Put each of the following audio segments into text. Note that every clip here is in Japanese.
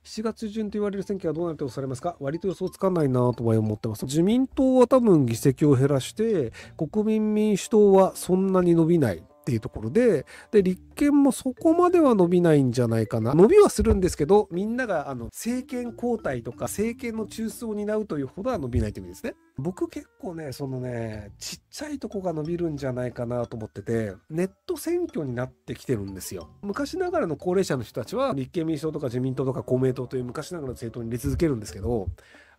7月中旬と言われる選挙はどうなるとされますか？割と予想つかないなとは思ってます。自民党は多分議席を減らして、国民民主党はそんなに伸びないっていうところで、立憲もそこまでは伸びないんじゃないかな。伸びはするんですけど、みんなが政権交代とか政権の中枢を担うというほどは伸びないという意味ですね。僕結構ね、ちっちゃいとこが伸びるんじゃないかなと思ってて、ネット選挙になってきてるんですよ。昔ながらの高齢者の人たちは、立憲民主党とか自民党とか公明党という昔ながらの政党に入れ続けるんですけど、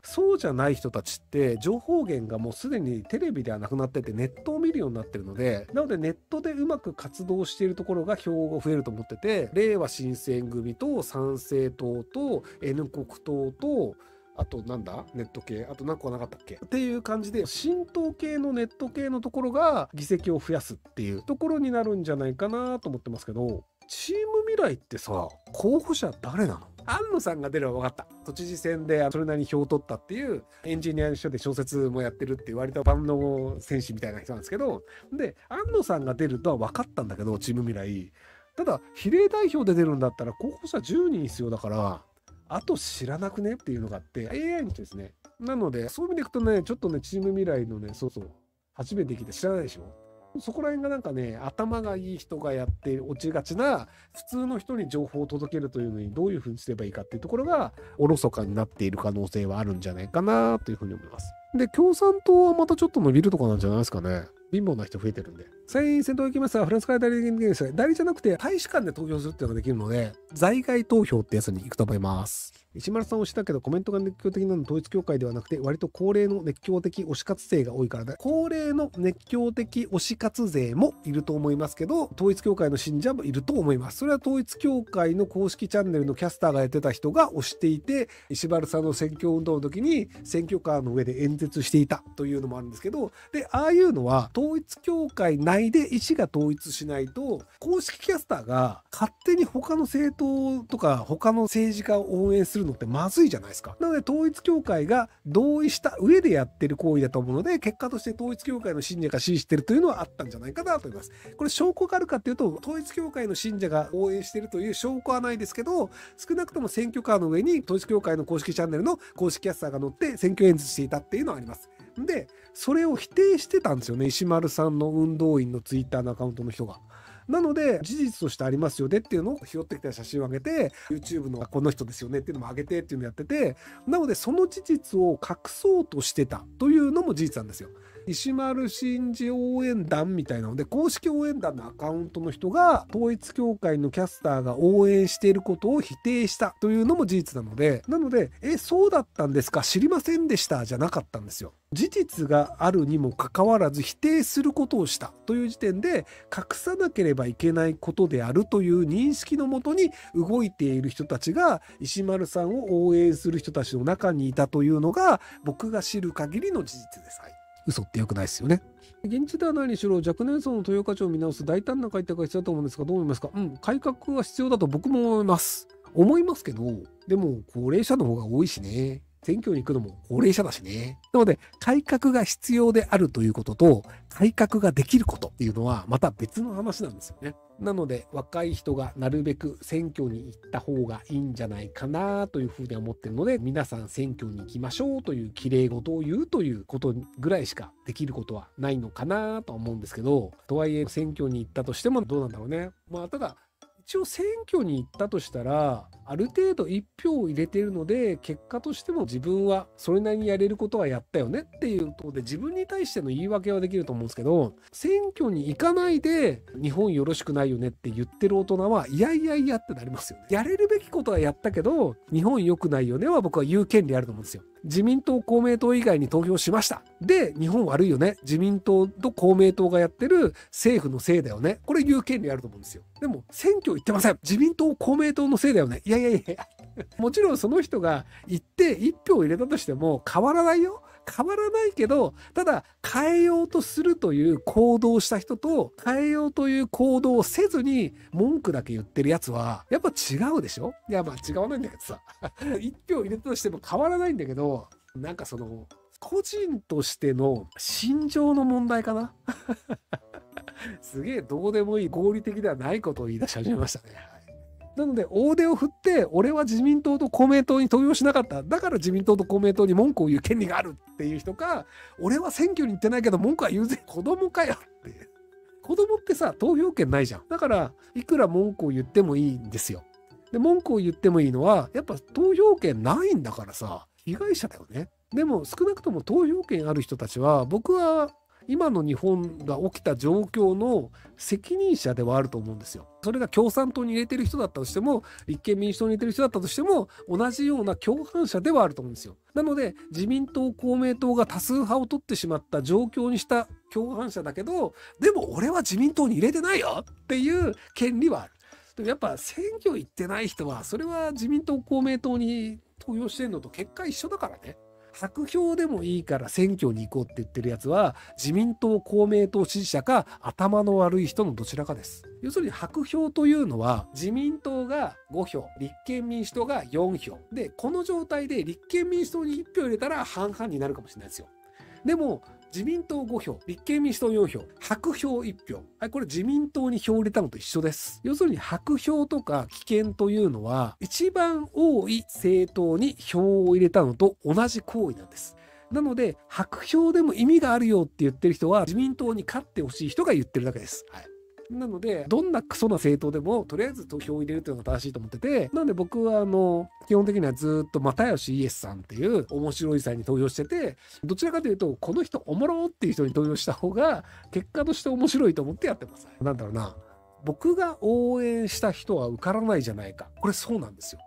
そうじゃない人たちって情報源がもうすでにテレビではなくなっててネットを見るようになってるので、なのでネットでうまく活動しているところが票が増えると思ってて、れいわ新選組と参政党と N 国党と、あとなんだネット系、あと何個なかったっけっていう感じで、新党系のネット系のところが議席を増やすっていうところになるんじゃないかなと思ってますけど、チーム未来ってさ、候補者誰なの？安野さんが出れば分かった。都知事選でそれなりに票を取ったっていうエンジニアの人で小説もやってるっていう割と万能戦士みたいな人なんですけど、で、安野さんが出るとは分かったんだけど、チーム未来。ただ、比例代表で出るんだったら候補者10人必要だから、あと知らなくねっていうのがあって、AI にですね。なので、そういう意味でいくとね、ちょっとね、チーム未来のね、初めて聞いて知らないでしょ？そこら辺がなんかね、頭がいい人がやって落ちがちな、普通の人に情報を届けるというのにどういうふうにすればいいかっていうところが、おろそかになっている可能性はあるんじゃないかなというふうに思います。で、共産党はまたちょっと伸びるとかなんじゃないですかね。貧乏な人増えてるんで。参院選投行きますが、フランスから代理できるんですが、代理じゃなくて大使館で投票するっていうのができるので、在外投票ってやつに行くと思います。石丸さん推したけどコメントが熱狂的なの統一教会ではなくて、割と高齢の熱狂的推し活勢が多いからだ。高齢の熱狂的推し活勢もいると思いますけど、統一教会の信者もいると思います。それは統一教会の公式チャンネルのキャスターがやってた人が推していて、石丸さんの選挙運動の時に選挙カーの上で演説していたというのもあるんですけど、で、ああいうのは統一教会内で意思が統一しないと、公式キャスターが勝手に他の政党とか他の政治家を応援するのってまずいじゃないですか。なので統一教会が同意した上でやってる行為だと思うので、結果として統一教会の信者が支持してるというのはあったんじゃないかなと思います。これ証拠があるかっていうと、統一教会の信者が応援してるという証拠はないですけど、少なくとも選挙カーの上に統一教会の公式チャンネルの公式キャスターが乗って選挙演説していたっていうのはあります。で、それを否定してたんですよね、石丸さんの運動員のツイッターのアカウントの人が。なので、事実としてありますよねっていうのを拾ってきた写真を上げて、YouTube のこの人ですよねっていうのも上げてっていうのをやってて、なのでその事実を隠そうとしてたというのも事実なんですよ。石丸信二応援団みたいなので、公式応援団のアカウントの人が統一教会のキャスターが応援していることを否定したというのも事実なので、そうだったんですか、知りませんでしたじゃなかったんですよ。事実があるにもかかわらず否定することをしたという時点で、隠さなければいけないことであるという認識のもとに動いている人たちが石丸さんを応援する人たちの中にいたというのが僕が知る限りの事実です。はい、嘘って良くないですよね。現地ではないにしろ若年層の豊価値を見直す大胆な改革が必要だと思うんですが、どう思いますか？改革は必要だと僕も思います。けど、でも高齢者の方が多いしね。選挙に行くのも高齢者だしね。なので、改革が必要であるということと、改革ができることっていうのはまた別の話なんですよね。なので、若い人がなるべく選挙に行った方がいいんじゃないかなというふうに思ってるので、皆さん選挙に行きましょうという綺麗事を言うということぐらいしかできることはないのかなと思うんですけど、とはいえ選挙に行ったとしてもどうなんだろうね。ただ、一応選挙に行ったとしたら、ある程度1票を入れているので、結果としても自分はそれなりにやれることはやったよねっていうところで自分に対しての言い訳はできると思うんですけど、選挙に行かないで日本よろしくないよねって言ってる大人は、いやいやいやってなりますよね。やれるべきことはやったけど、日本良くないよねは僕は言う権利あると思うんですよ。自民党、公明党以外に投票しました。で、日本悪いよね。自民党と公明党がやってる政府のせいだよね。これ言う権利あると思うんですよ。でも、選挙行ってません。自民党、公明党のせいだよね。いやいやいや。もちろんその人が行って1票入れたとしても変わらないよ。変わらないけど、ただ変えようとするという行動をした人と、変えようという行動をせずに文句だけ言ってるやつはやっぱ違うでしょ。いや、違わないんだけどさ1票入れたとしても変わらないんだけど、なんか個人としての心情の問題かなすげえどうでもいい合理的ではないことを言い出し始めましたね。なので大手を振って俺は自民党と公明党に投票しなかった、だから自民党と公明党に文句を言う権利があるっていう人か、俺は選挙に行ってないけど文句は言うぜ、子供かよっていう。子供ってさ投票権ないじゃん。だからいくら文句を言ってもいいんですよ。で文句を言ってもいいのはやっぱ投票権ないんだからさ、被害者だよね。でも少なくとも投票権ある人たちは、僕は今の日本が起きた状況の責任者ではあると思うんですよ。それが共産党に入れてる人だったとしても、立憲民主党に入れてる人だったとしても、同じような共犯者ではあると思うんですよ。なので自民党公明党が多数派を取ってしまった状況にした共犯者だけど、でも俺は自民党に入れてないよっていう権利はある。でもやっぱ選挙行ってない人は、それは自民党公明党に投票してるのと結果一緒だからね。白票でもいいから選挙に行こうって言ってるやつは、自民党公明党支持者か頭の悪い人のどちらかです。要するに白票というのは、自民党が5票、立憲民主党が4票で、この状態で立憲民主党に1票入れたら半々になるかもしれないですよ。でも自民党5票、立憲民主党4票、白票1票。これ自民党に票を入れたのと一緒です。要するに白票とか棄権というのは、一番多い政党に票を入れたのと同じ行為なんです。なので、白票でも意味があるよって言ってる人は、自民党に勝ってほしい人が言ってるだけです。はい。なので、どんなクソな政党でも、とりあえず投票を入れるというのが正しいと思ってて、なので僕は基本的にはずっと又吉イエスさんっていう面白いさんに投票してて、どちらかというと、この人おもろっていう人に投票した方が、結果として面白いと思ってやってます。なんだろうな。僕が応援した人は受からないじゃないか。これそうなんですよ。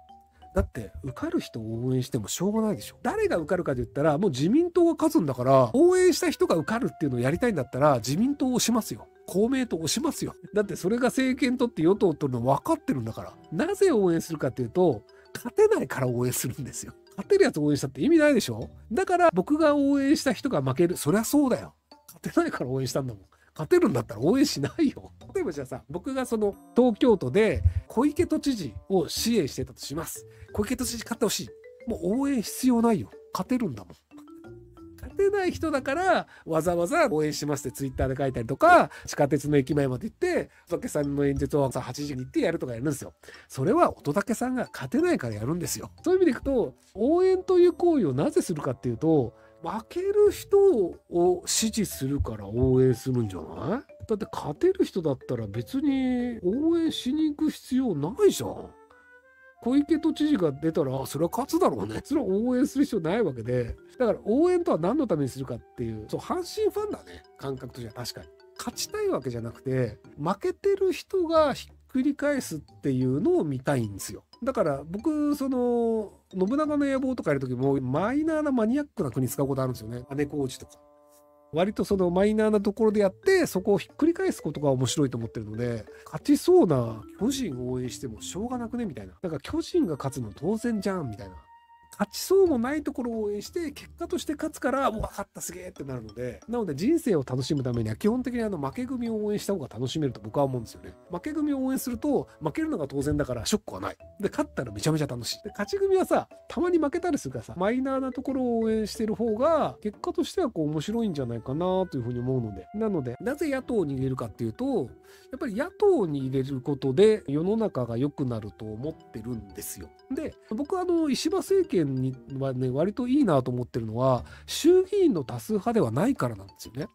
だって受かる人を応援してもしょうがないでしょ。誰が受かるかで言ったら、もう自民党が勝つんだから、応援した人が受かるっていうのをやりたいんだったら、自民党を押しますよ。公明党を押しますよ。だってそれが政権取って与党取るの分かってるんだから。なぜ応援するかっていうと、勝てないから応援するんですよ。勝てるやつ応援したって意味ないでしょ。だから僕が応援した人が負ける。そりゃそうだよ。勝てないから応援したんだもん。勝てるんだったら応援しないよ。例えばじゃあさ、僕がその東京都で小池都知事を支援してたとします。小池都知事勝ってほしい。もう応援必要ないよ。勝てるんだもん。勝てない人だからわざわざ応援しますってツイッターで書いたりとか、地下鉄の駅前まで行って乙武さんの演説を朝8時に行ってやるとかやるんですよ。それは乙武さんが勝てないからやるんですよ。そういう意味でいくと、応援という行為をなぜするかっていうと、負ける人を支持するから応援するんじゃない？だって勝てる人だったら別に応援しに行く必要ないじゃん。小池都知事が出たら、それは勝つだろうね。それは応援する必要ないわけで。だから応援とは何のためにするかっていう、そう、阪神ファンだね。感覚としては確かに。勝ちたいわけじゃなくて、負けてる人がひっくり返すっていうのを見たいんですよ。だから僕、信長の野望とかやるときも、マイナーなマニアックな国使うことあるんですよね。姉小路とか。割とそのマイナーなところでやって、そこをひっくり返すことが面白いと思ってるので、勝ちそうな巨人を応援してもしょうがなくねみたいな。だから巨人が勝つの当然じゃんみたいな。勝ちそうもないところを応援して、結果として勝つから、もう分かったすげえってなるので、なので人生を楽しむためには基本的に負け組を応援した方が楽しめると僕は思うんですよね。負け組を応援すると、負けるのが当然だからショックはない。で、勝ったらめちゃめちゃ楽しい。で、勝ち組はさ、たまに負けたりするからさ、マイナーなところを応援してる方が、結果としてはこう面白いんじゃないかなというふうに思うので。なので、なぜ野党に入れるかっていうと、やっぱり野党に入れることで世の中が良くなると思ってるんですよ。で、僕は石破政権にはね、割といいなと思ってるのは、衆議院の多数派ではないからなんですよね。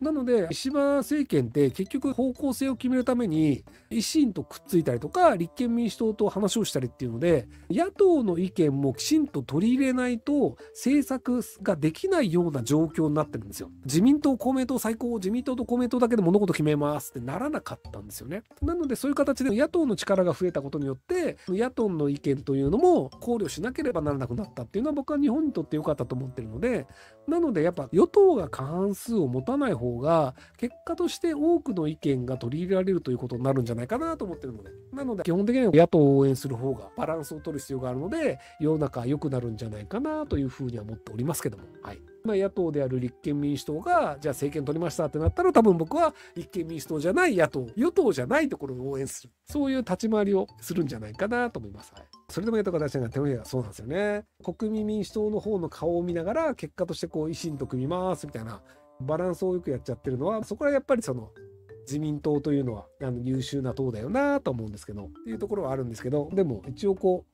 なので石破政権って結局方向性を決めるために維新とくっついたりとか立憲民主党と話をしたりっていうので、野党の意見もきちんと取り入れないと政策ができないような状況になってるんですよ。自民党公明党最高、自民党と公明党だけで物事決めますってならなかったんですよね。なのでそういう形で野党の力が増えたことによって野党の意見というのも考慮しなければならなくなったっていうのは僕は日本にとって良かったと思ってるので、なのでやっぱ与党が過半数を持たない方が結果として多くの意見が取り入れられるということになるんじゃないかなと思ってるので、なので基本的には野党を応援する方がバランスを取る必要があるので世の中良くなるんじゃないかなというふうには思っておりますけども、はい。野党である立憲民主党がじゃあ政権取りましたってなったら、多分僕は立憲民主党じゃない野党、与党じゃないところを応援する、そういう立ち回りをするんじゃないかなと思います。はい。それでも野党が出したのが手のひらがそうなんですよね。国民民主党の方の顔を見ながら結果としてこう維新と組みますみたいなバランスをよくやっちゃってるのは、そこはやっぱり自民党というのは優秀な党だよなと思うんですけどっていうところはあるんですけど、でも一応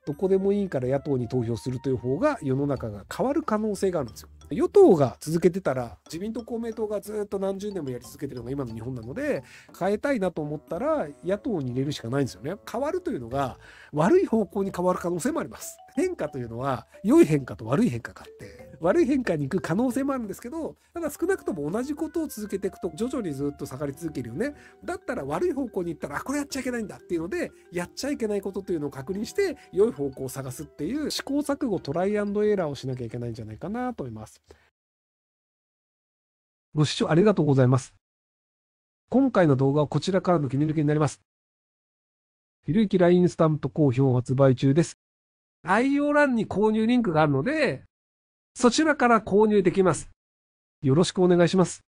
どこでもいいから野党に投票するという方が世の中が変わる可能性があるんですよ。与党が続けてたら自民党公明党がずっと何十年もやり続けてるのが今の日本なので、変えたいなと思ったら野党に入れるしかないんですよね。変わるというのが悪い方向に変わる可能性もあります。変化というのは良い変化と悪い変化があって、悪い変化に行く可能性もあるんですけど、ただ少なくとも同じことを続けていくと徐々にずっと下がり続けるよね。だったら悪い方向に行ったらこれやっちゃいけないんだっていうので、やっちゃいけないことというのを確認して良い方向を探すっていう試行錯誤、トライアンドエラーをしなきゃいけないんじゃないかなと思います。ご視聴ありがとうございます。今回の動画はこちらからの切り抜きになります。ひろゆき LINE スタンプ好評発売中です。概要欄に購入リンクがあるので、そちらから購入できます。よろしくお願いします。